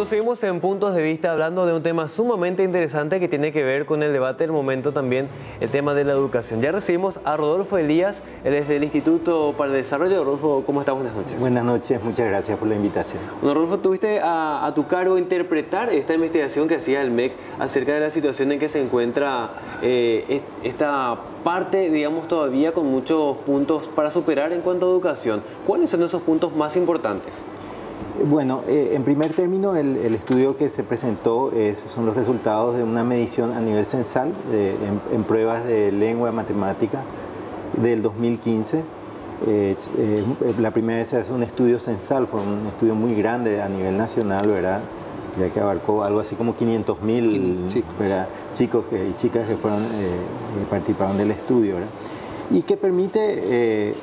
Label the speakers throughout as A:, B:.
A: Bueno, seguimos en Puntos de Vista hablando de un tema sumamente interesante que tiene que ver con el debate del momento también, el tema de la educación. Ya recibimos a Rodolfo Elías, él es del Instituto para el Desarrollo. Rodolfo, ¿cómo estás? Buenas noches.
B: Buenas noches, muchas gracias por la invitación.
A: Bueno, Rodolfo, tuviste a tu cargo interpretar esta investigación que hacía el MEC acerca de la situación en que se encuentra esta parte, digamos, todavía con muchos puntos para superar en cuanto a educación. ¿Cuáles son esos puntos más importantes?
B: Bueno, en primer término, el estudio que se presentó son los resultados de una medición a nivel censal en pruebas de lengua y matemática del 2015. La primera vez se hace un estudio censal, fue un estudio muy grande a nivel nacional, ¿verdad? Ya que abarcó algo así como 500.000 chicos y chicas que participaron del estudio, ¿verdad? Y que permite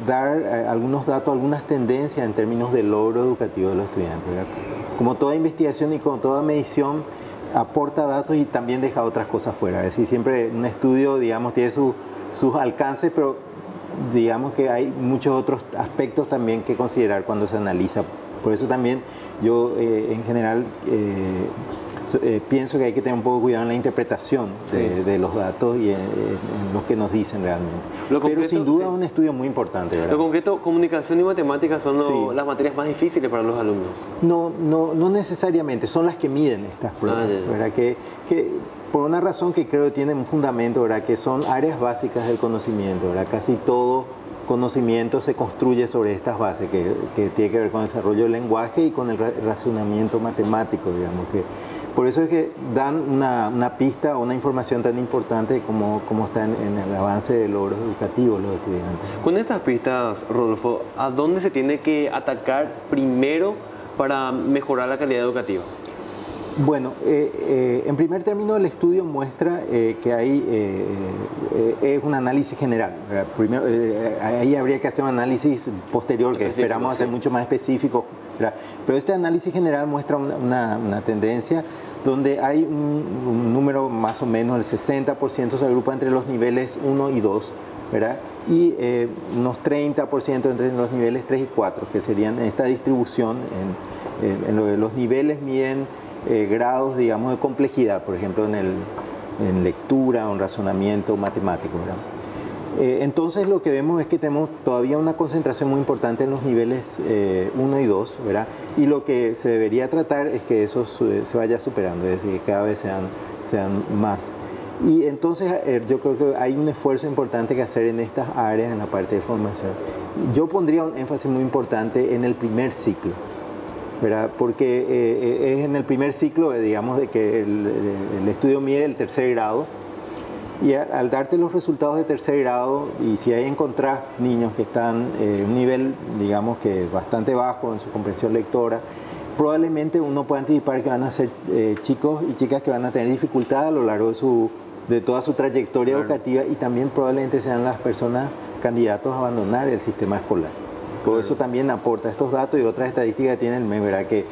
B: dar algunos datos, algunas tendencias en términos del logro educativo de los estudiantes, ¿verdad? Como toda investigación y como toda medición, aporta datos y también deja otras cosas fuera. Es decir, siempre un estudio, digamos, tiene sus alcances, pero digamos que hay muchos otros aspectos también que considerar cuando se analiza. Por eso también yo, en general, pienso que hay que tener un poco de cuidado en la interpretación de los datos y en lo que nos dicen realmente. Pero sin duda es un estudio muy importante, ¿verdad?
A: Lo concreto, comunicación y matemáticas son las materias más difíciles para los alumnos.
B: No necesariamente, son las que miden estas pruebas, ¿verdad? Que por una razón que creo que tiene un fundamento, ¿verdad? Que son áreas básicas del conocimiento, ¿verdad? Casi todo conocimiento se construye sobre estas bases, que tiene que ver con el desarrollo del lenguaje y con el razonamiento matemático, digamos. Por eso es que dan una pista o una información tan importante de cómo está en el avance de logros educativos los estudiantes.
A: Con estas pistas, Rodolfo, ¿a dónde se tiene que atacar primero para mejorar la calidad educativa?
B: Bueno, en primer término el estudio muestra que hay es un análisis general. Primero, ahí habría que hacer un análisis posterior que esperamos hacer mucho más específico. Pero este análisis general muestra una tendencia donde hay un número más o menos, el 60% se agrupa entre los niveles 1 y 2, ¿verdad? Y unos 30% entre los niveles 3 y 4, que serían esta distribución. En los niveles miden grados, digamos, de complejidad, por ejemplo, en lectura o en razonamiento matemático, ¿verdad? Entonces lo que vemos es que tenemos todavía una concentración muy importante en los niveles 1 y 2, ¿verdad? Y lo que se debería tratar es que eso se vaya superando, es decir, que cada vez sean más. Y entonces yo creo que hay un esfuerzo importante que hacer en estas áreas, en la parte de formación. Yo pondría un énfasis muy importante en el primer ciclo, ¿verdad? Porque es en el primer ciclo, digamos, de que el estudio mide el tercer grado. Y al darte los resultados de tercer grado, y si ahí encontrás niños que están en un nivel, digamos que bastante bajo en su comprensión lectora, probablemente uno puede anticipar que van a ser chicos y chicas que van a tener dificultad a lo largo de toda su trayectoria educativa, y también probablemente sean las personas candidatos a abandonar el sistema escolar. Por eso también aporta estos datos y otras estadísticas que tiene el MEC, ¿verdad? Que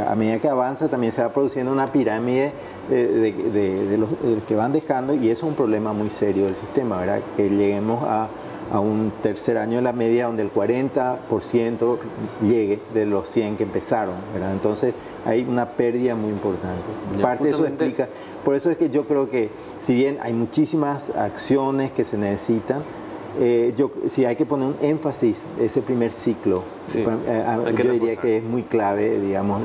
B: a medida que avanza también se va produciendo una pirámide de los que van dejando, y eso es un problema muy serio del sistema, ¿verdad? Que lleguemos a un tercer año de la media donde el 40% llegue de los 100 que empezaron, ¿verdad? Entonces hay una pérdida muy importante. Parte de eso explica, por eso es que yo creo que si bien hay muchísimas acciones que se necesitan, si hay que poner un énfasis ese primer ciclo, yo diría que es muy clave, digamos.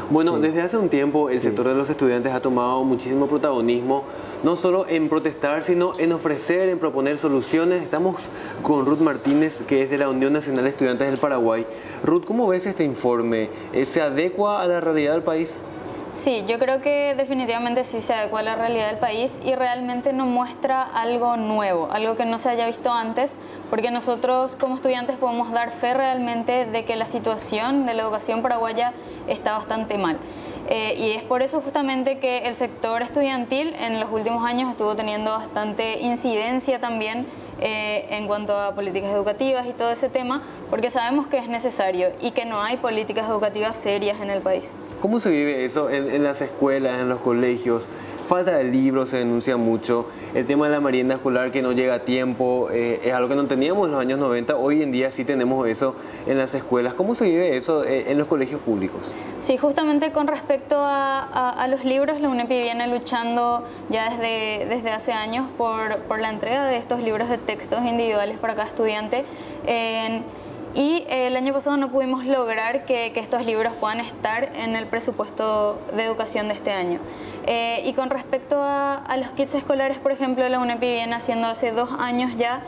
A: Bueno, desde hace un tiempo el sector de los estudiantes ha tomado muchísimo protagonismo, no solo en protestar, sino en ofrecer, en proponer soluciones. Estamos con Ruth Martínez, que es de la Unión Nacional de Estudiantes del Paraguay. Ruth, ¿cómo ves este informe? ¿Se adecua a la realidad del país?
C: Sí, yo creo que definitivamente sí se adecua a la realidad del país y realmente no muestra algo nuevo, algo que no se haya visto antes, porque nosotros como estudiantes podemos dar fe realmente de que la situación de la educación paraguaya está bastante mal. Y es por eso justamente que el sector estudiantil en los últimos años estuvo teniendo bastante incidencia también en cuanto a políticas educativas y todo ese tema, porque sabemos que es necesario y que no hay políticas educativas serias en el país.
A: ¿Cómo se vive eso en las escuelas, en los colegios? falta de libros se denuncia mucho, el tema de la merienda escolar que no llega a tiempo, es algo que no teníamos en los años 90, hoy en día sí tenemos eso en las escuelas. ¿Cómo se vive eso en los colegios públicos?
C: Sí, justamente con respecto a los libros, la UNEPI viene luchando ya desde hace años por la entrega de estos libros de textos individuales para cada estudiante. Y el año pasado no pudimos lograr que estos libros puedan estar en el presupuesto de educación de este año. Y con respecto a los kits escolares, por ejemplo, la UNEPI viene haciendo hace 2 años ya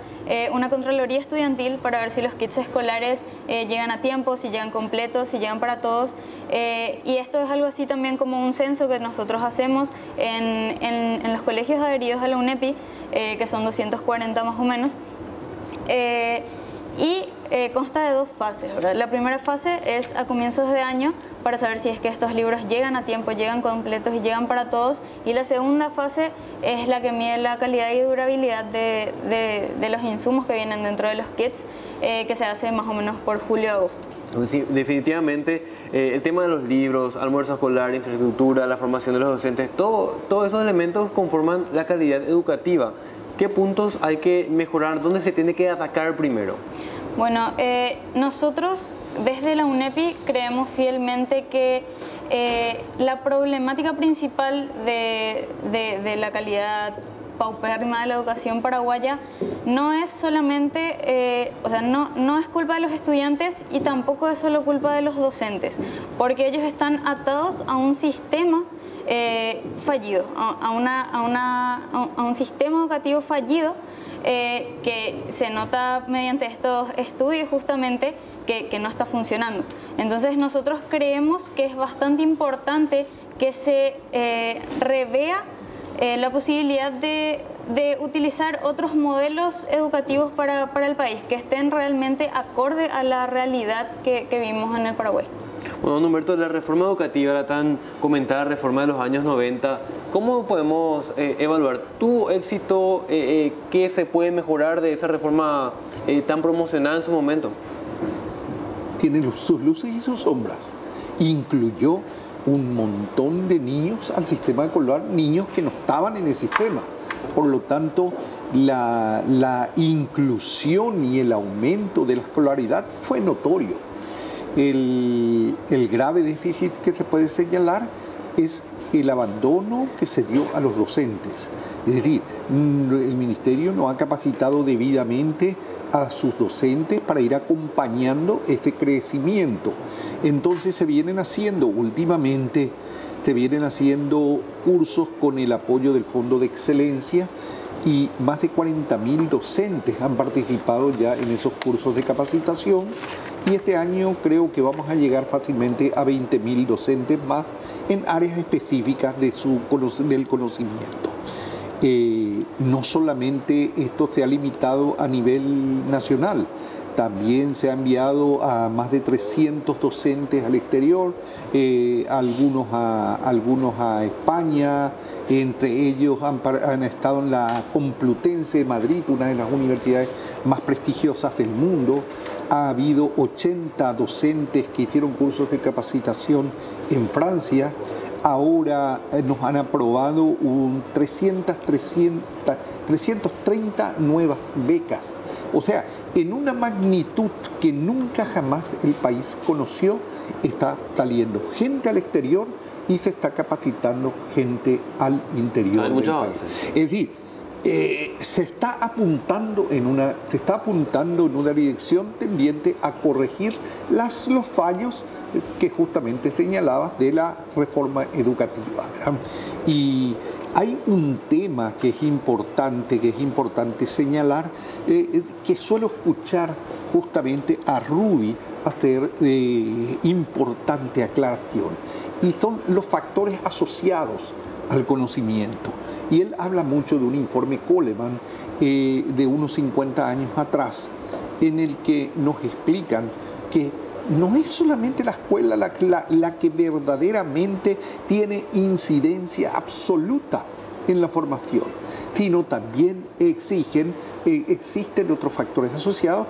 C: una contraloría estudiantil para ver si los kits escolares llegan a tiempo, si llegan completos, si llegan para todos. Y esto es algo así también como un censo que nosotros hacemos en los colegios adheridos a la UNEPI, que son 240 más o menos. Consta de 2 fases, ¿verdad? La primera fase es a comienzos de año para saber si es que estos libros llegan a tiempo, llegan completos y llegan para todos. Y la segunda fase es la que mide la calidad y durabilidad de los insumos que vienen dentro de los kits, que se hace más o menos por julio-agosto.
A: Sí, definitivamente el tema de los libros, almuerzo escolar, infraestructura, la formación de los docentes, todos esos elementos conforman la calidad educativa. ¿Qué puntos hay que mejorar? ¿Dónde se tiene que atacar primero?
C: Bueno, nosotros desde la UNEPI creemos fielmente que la problemática principal de la calidad paupérrima de la educación paraguaya no es solamente, no es culpa de los estudiantes y tampoco es solo culpa de los docentes, porque ellos están atados a un sistema fallido, a un sistema educativo fallido, que se nota mediante estos estudios justamente que no está funcionando. Entonces nosotros creemos que es bastante importante que se revea la posibilidad de utilizar otros modelos educativos para el país, que estén realmente acorde a la realidad que vivimos en el Paraguay.
A: Bueno, don Humberto, la reforma educativa, la tan comentada reforma de los años 90, ¿cómo podemos evaluar tu éxito? ¿Qué se puede mejorar de esa reforma tan promocionada en su momento?
D: Tiene sus luces y sus sombras. Incluyó un montón de niños al sistema escolar, niños que no estaban en el sistema. Por lo tanto, la inclusión y el aumento de la escolaridad fue notorio. El grave déficit que se puede señalar es el abandono que se dio a los docentes. Es decir, el Ministerio no ha capacitado debidamente a sus docentes para ir acompañando este crecimiento. Entonces últimamente se vienen haciendo cursos con el apoyo del Fondo de Excelencia y más de 40.000 docentes han participado ya en esos cursos de capacitación. Y este año creo que vamos a llegar fácilmente a 20.000 docentes más en áreas específicas del conocimiento. No solamente esto se ha limitado a nivel nacional, también se ha enviado a más de 300 docentes al exterior, algunos a España, entre ellos han estado en la Complutense de Madrid, una de las universidades más prestigiosas del mundo. Ha habido 80 docentes que hicieron cursos de capacitación en Francia. Ahora nos han aprobado 330 nuevas becas. O sea, en una magnitud que nunca jamás el país conoció, está saliendo gente al exterior y se está capacitando gente al interior del país. Es decir, se está apuntando en una dirección tendiente a corregir los fallos que justamente señalabas de la reforma educativa, ¿verdad? Y hay un tema que es importante señalar, que suelo escuchar justamente a Rudy hacer importante aclaración, y son los factores asociados al conocimiento. Y él habla mucho de un informe Coleman de unos 50 años atrás, en el que nos explican que no es solamente la escuela la que verdaderamente tiene incidencia absoluta en la formación, sino también existen otros factores asociados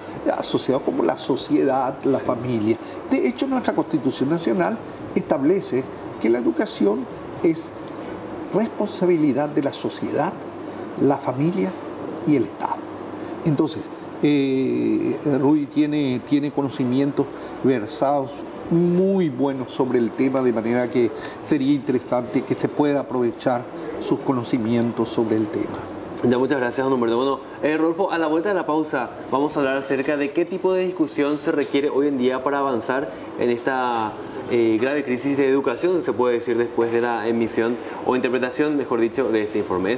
D: como la sociedad, la familia. De hecho, nuestra Constitución Nacional establece que la educación es responsabilidad de la sociedad, la familia y el Estado. Entonces, Rudy tiene conocimientos versados muy buenos sobre el tema, de manera que sería interesante que se pueda aprovechar sus conocimientos sobre el tema.
A: Ya, muchas gracias, don Humberto. Bueno, Rodolfo, a la vuelta de la pausa vamos a hablar acerca de qué tipo de discusión se requiere hoy en día para avanzar en esta grave crisis de educación, se puede decir, después de la emisión o interpretación, mejor dicho, de este informe.